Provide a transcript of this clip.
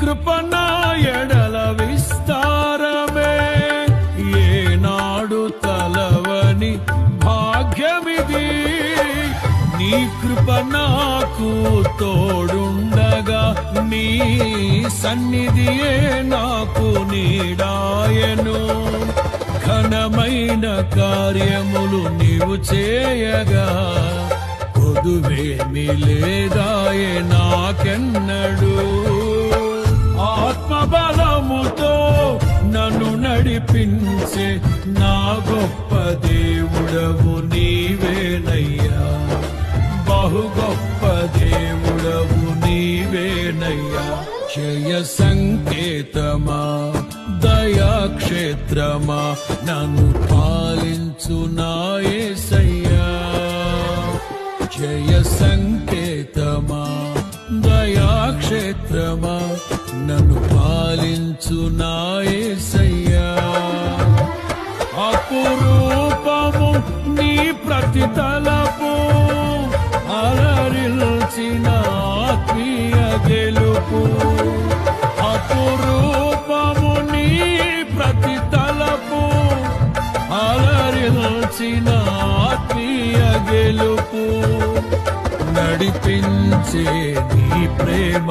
కృప నా ఎడల విస్తారమే, ఏనాడు తలవని భాగ్యమిది. నీ కృప నాకు తోడుండగా, నీ సన్నిధియే నాకు నీడాయను. ఘనమైన కార్యములు నీవు చేయగా, కొదువేమి లేదాయే నాకెన్నడు. ఆత్మబలముతో నన్ను నడిపించే నా గొప్ప దేవుడవు నీవేనయ్యా, బహు గొప్ప దేవుడవు నీవేనయ్యా. జయ సంకేతమా, దయాక్షేత్రమా, నన్ను పాలించు నా యేసయ్యా. జయ సంకేతమా, దయాక్షేత్రమా, నన్ను పాలించు నా యేసయ్యా. అపురూపము నీ ప్రతి తలపు, అలరిల్చిన ఆత్మీయ గెలుపు. అపురూపము నీ ప్రతి తలపు, అలరిల్చిన ఆత్మీయ గెలుపు. నడిపించే నీ ప్రేమ